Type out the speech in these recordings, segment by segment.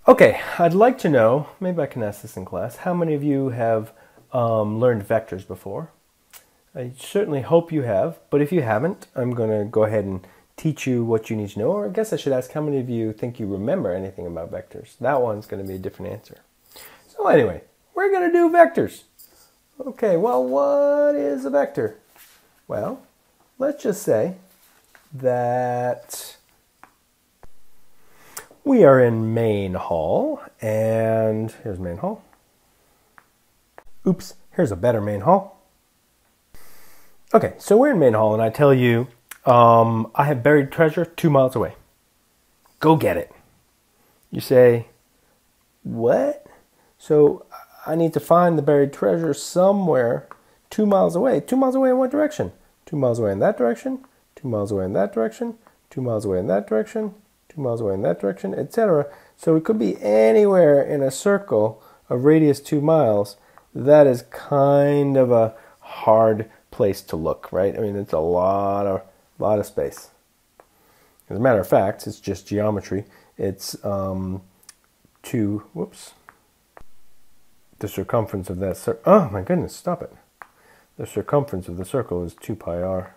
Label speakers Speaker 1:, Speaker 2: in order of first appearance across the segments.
Speaker 1: Okay, I'd like to know, maybe I can ask this in class, how many of you have learned vectors before? I certainly hope you have, but if you haven't, I'm going to go ahead and teach you what you need to know, or I guess I should ask how many of you think you remember anything about vectors. That one's going to be a different answer. So anyway, we're going to do vectors. Okay, well, what is a vector? Well, let's just say that we are in main hall, and here's main hall. Oops, here's a better main hall. Okay, so we're in main hall, and I tell you, I have buried treasure 2 miles away. Go get it. You say, what? So I need to find the buried treasure somewhere 2 miles away. 2 miles away in what direction? 2 miles away in that direction, 2 miles away in that direction, 2 miles away in that direction, 2 miles away in that direction, etc. So it could be anywhere in a circle of radius 2 miles. That is kind of a hard place to look, right? I mean, it's a lot of space. As a matter of fact, it's just geometry. It's the circumference of that circle. Oh my goodness, stop it. The circumference of the circle is 2 pi r.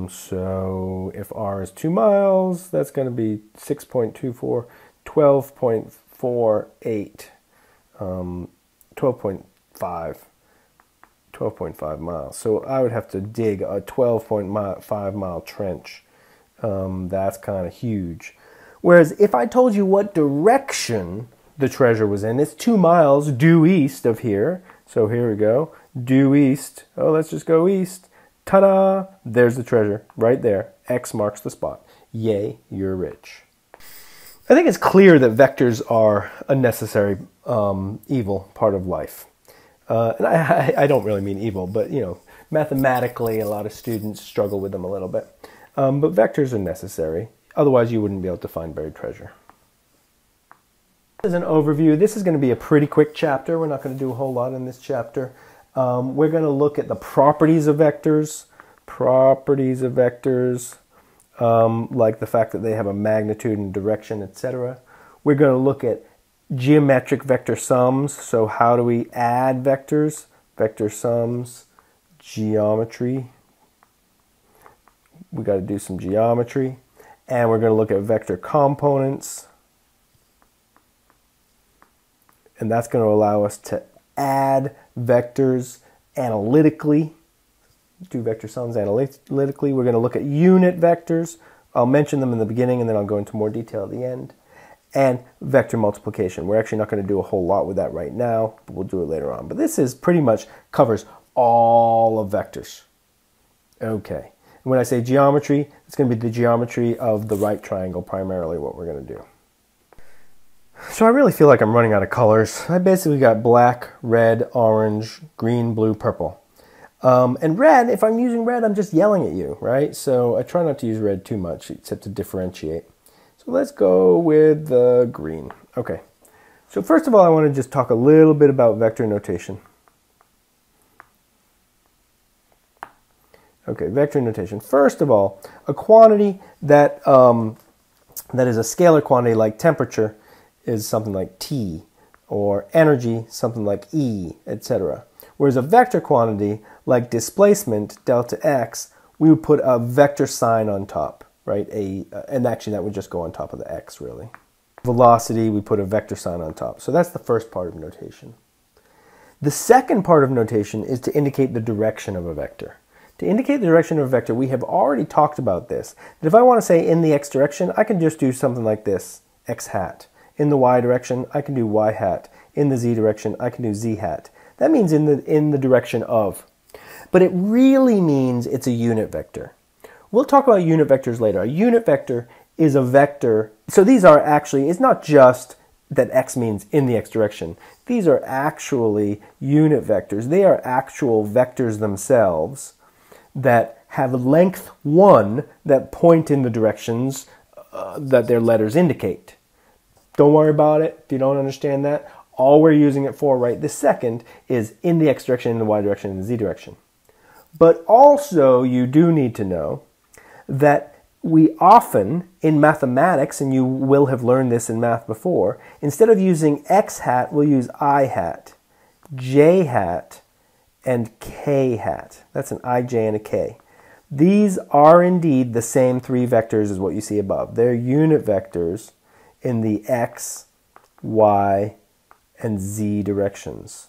Speaker 1: So if r is 2 miles, that's going to be 6.24, 12.48, 12.5 miles. So I would have to dig a 12.5 mile trench. That's kind of huge. Whereas if I told you what direction the treasure was in, it's 2 miles due east of here. So here we go, due east. Oh, let's just go east. Ta-da! There's the treasure right there. X marks the spot. Yay, you're rich. I think it's clear that vectors are a necessary evil part of life. And I don't really mean evil, but you know, mathematically a lot of students struggle with them a little bit. But vectors are necessary. Otherwise you wouldn't be able to find buried treasure. As an overview, this is going to be a pretty quick chapter. We're not going to do a whole lot in this chapter. We're going to look at the properties of vectors. Like the fact that they have a magnitude and direction, etc. We're going to look at geometric vector sums. So how do we add vectors? Vector sums, geometry. We got to do some geometry. And we're going to look at vector components. And that's going to allow us to add vectors analytically. Do vector sums analytically. We're going to look at unit vectors. I'll mention them in the beginning and then I'll go into more detail at the end. And vector multiplication. We're actually not going to do a whole lot with that right now, but we'll do it later on. But this is pretty much covers all of vectors. Okay. And when I say geometry, it's going to be the geometry of the right triangle, primarily what we're going to do. So I really feel like I'm running out of colors. I basically got black, red, orange, green, blue, purple. And red, if I'm using red, I'm just yelling at you, right? So I try not to use red too much, except to differentiate. So let's go with the green. Okay. So first of all, I want to just talk a little bit about vector notation. Okay, vector notation. First of all, a quantity that is a scalar quantity like temperature is something like T, or energy, something like E, etc. Whereas a vector quantity like displacement, delta x, we would put a vector sign on top, right? And actually that would just go on top of the x, really. Velocity, we put a vector sign on top. So that's the first part of notation. The second part of notation is to indicate the direction of a vector. To indicate the direction of a vector, we have already talked about this. That if I want to say in the x direction, I can just do something like this, x hat. In the y direction, I can do y hat. In the z direction, I can do z hat. That means in the direction of. But it really means it's a unit vector. We'll talk about unit vectors later. A unit vector is a vector. So these are actually, it's not just that x means in the x direction. These are actually unit vectors. They are actual vectors themselves that have length 1 that point in the directions that their letters indicate. Don't worry about it if you don't understand that. All we're using it for right this second is in the x direction, in the y direction, in the z direction. But also you do need to know that we often, in mathematics, and you will have learned this in math before, instead of using x hat, we'll use I hat, j hat, and k hat. That's an I, j, and a k. These are indeed the same three vectors as what you see above. They're unit vectors in the x, y, and z directions.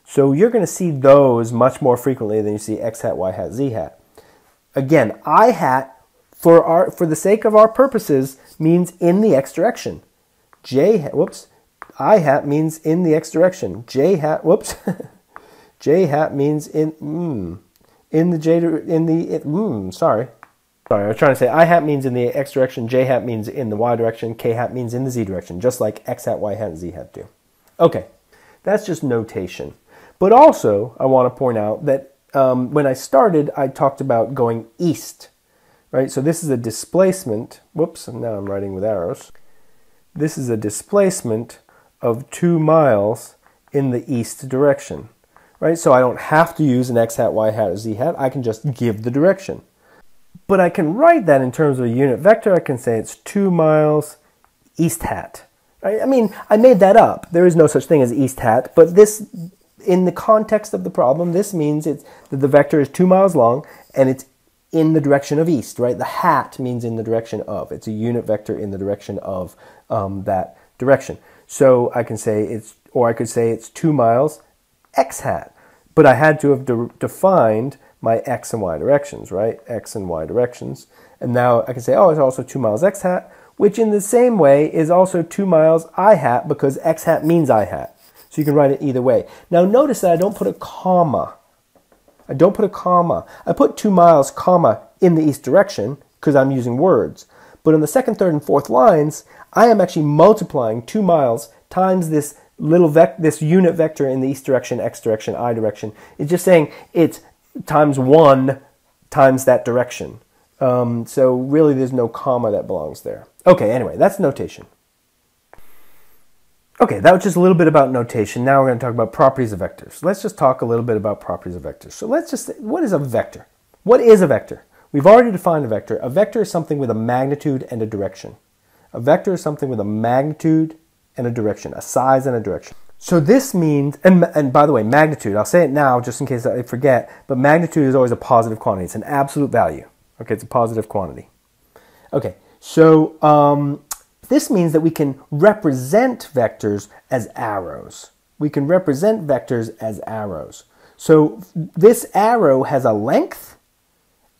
Speaker 1: So you're going to see those much more frequently than you see x hat, y hat, z hat. Again, I hat, for the sake of our purposes, means in the x direction. J hat, whoops, I hat means in the x direction. J hat, whoops, j hat means in the j, sorry, I was trying to say I hat means in the x direction, j hat means in the y direction, k hat means in the z direction, just like x hat, y hat, and z hat do. Okay, that's just notation. But also, I want to point out that when I started, I talked about going east, right? So this is a displacement, whoops, now I'm writing with arrows. This is a displacement of 2 miles in the east direction, right? So I don't have to use an x hat, y hat, or z hat. I can just give the direction. But I can write that in terms of a unit vector. I can say it's 2 miles east hat. Right? I mean, I made that up. There is no such thing as east hat, but this, in the context of the problem, this means that the vector is 2 miles long and it's in the direction of east, right? The hat means in the direction of. It's a unit vector in the direction of that direction. So I can say I could say it's 2 miles x hat, but I had to have defined my x and y directions, right? X and y directions. And now I can say, oh, it's also 2 miles x hat, which in the same way is also 2 miles I hat because x hat means I hat. So you can write it either way. Now notice that I don't put a comma. I don't put a comma. I put 2 miles, comma, in the east direction because I'm using words. But in the second, third, and fourth lines, I am actually multiplying 2 miles times this this unit vector in the east direction, x direction, I direction. It's just saying it's times 1 times that direction. So really there's no comma that belongs there. Okay, anyway, that's notation. Okay, that was just a little bit about notation. Now we're going to talk about properties of vectors. Let's just talk a little bit about properties of vectors. So let's just, what is a vector? What is a vector? We've already defined a vector. A vector is something with a magnitude and a direction. A vector is something with a magnitude and a direction, a size and a direction. So this means, and by the way, magnitude, I'll say it now just in case I forget, but magnitude is always a positive quantity. It's an absolute value. Okay, it's a positive quantity. Okay, so this means that we can represent vectors as arrows. We can represent vectors as arrows. So this arrow has a length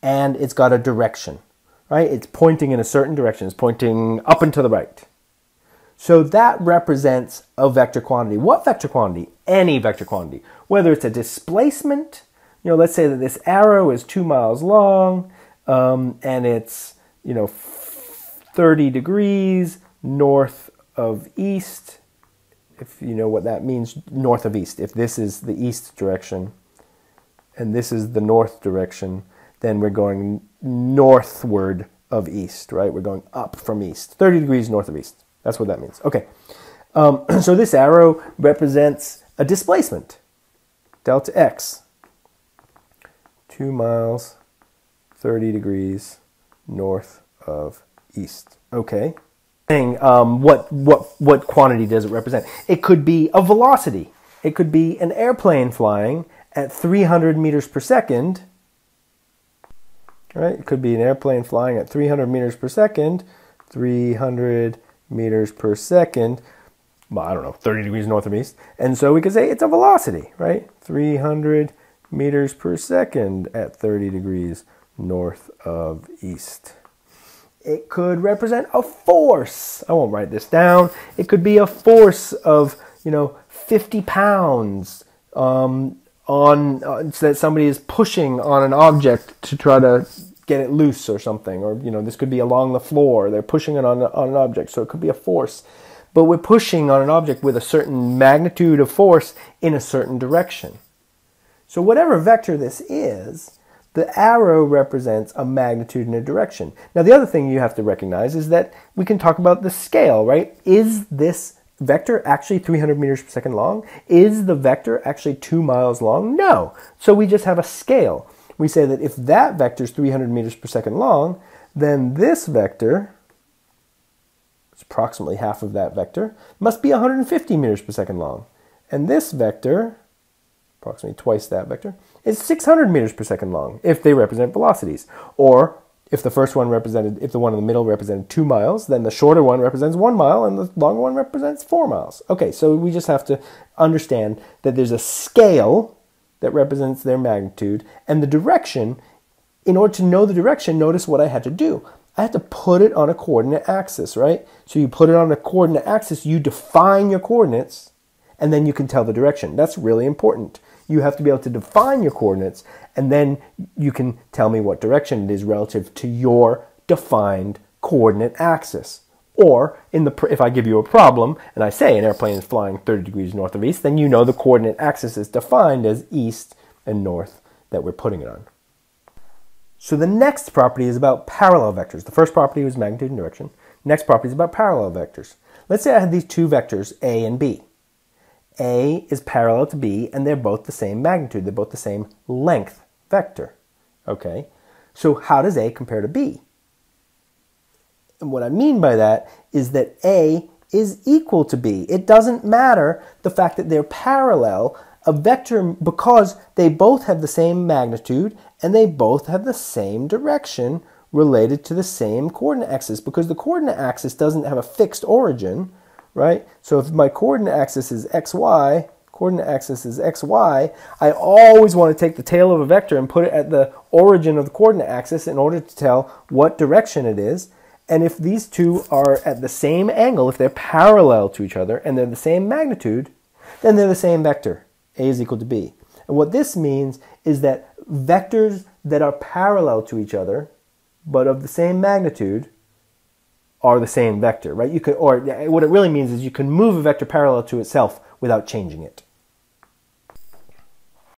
Speaker 1: and it's got a direction, right? It's pointing in a certain direction. It's pointing up and to the right. So that represents a vector quantity. What vector quantity? Any vector quantity. Whether it's a displacement, let's say that this arrow is 2 miles long and it's, 30 degrees north of east, if you know what that means, north of east. If this is the east direction and this is the north direction, then we're going northward of east, right? We're going up from east, 30 degrees north of east. That's what that means. Okay, so this arrow represents a displacement, delta x, 2 miles, 30 degrees north of east. Okay. What quantity does it represent? It could be a velocity. It could be an airplane flying at 300 meters per second. Right? It could be an airplane flying at 300 meters per second. 300 meters per second. Well, I don't know, 30 degrees north of east. And so we could say it's a velocity, right? 300 meters per second at 30 degrees north of east. It could represent a force. I won't write this down. It could be a force of, 50 pounds so that somebody is pushing on an object to try to get it loose or something. Or, this could be along the floor. They're pushing it on an object, so it could be a force. But we're pushing on an object with a certain magnitude of force in a certain direction. So whatever vector this is, the arrow represents a magnitude and a direction. Now, the other thing you have to recognize is that we can talk about the scale, right? Is this vector actually 300 meters per second long? Is the vector actually 2 miles long? No. So we just have a scale. We say that if that vector is 300 meters per second long, then this vector, it's approximately half of that vector, must be 150 meters per second long. And this vector, approximately twice that vector, is 600 meters per second long if they represent velocities. Or if the first one represented, if the one in the middle represented 2 miles, then the shorter one represents 1 mile and the longer one represents 4 miles. Okay, so we just have to understand that there's a scale that represents their magnitude, and the direction. In order to know the direction, notice what I had to do. I had to put it on a coordinate axis, right? So you put it on a coordinate axis, you define your coordinates, and then you can tell the direction. That's really important. You have to be able to define your coordinates, and then you can tell me what direction it is relative to your defined coordinate axis. Or, if I give you a problem, and I say an airplane is flying 30 degrees north of east, then you know the coordinate axis is defined as east and north that we're putting it on. So the next property is about parallel vectors. The first property was magnitude and direction. Next property is about parallel vectors. Let's say I had these two vectors, A and B. A is parallel to B, and they're both the same magnitude. They're both the same length vector. Okay, so how does A compare to B? And what I mean by that is that A is equal to B. It doesn't matter the fact that they're parallel. A vector, because they both have the same magnitude and they both have the same direction related to the same coordinate axis, because the coordinate axis doesn't have a fixed origin, right? So if my coordinate axis is xy, I always want to take the tail of a vector and put it at the origin of the coordinate axis in order to tell what direction it is. And if these two are at the same angle, if they're parallel to each other and they're the same magnitude, then they're the same vector. A is equal to B. And what this means is that vectors that are parallel to each other, but of the same magnitude, are the same vector, right? Or what it really means is you can move a vector parallel to itself without changing it.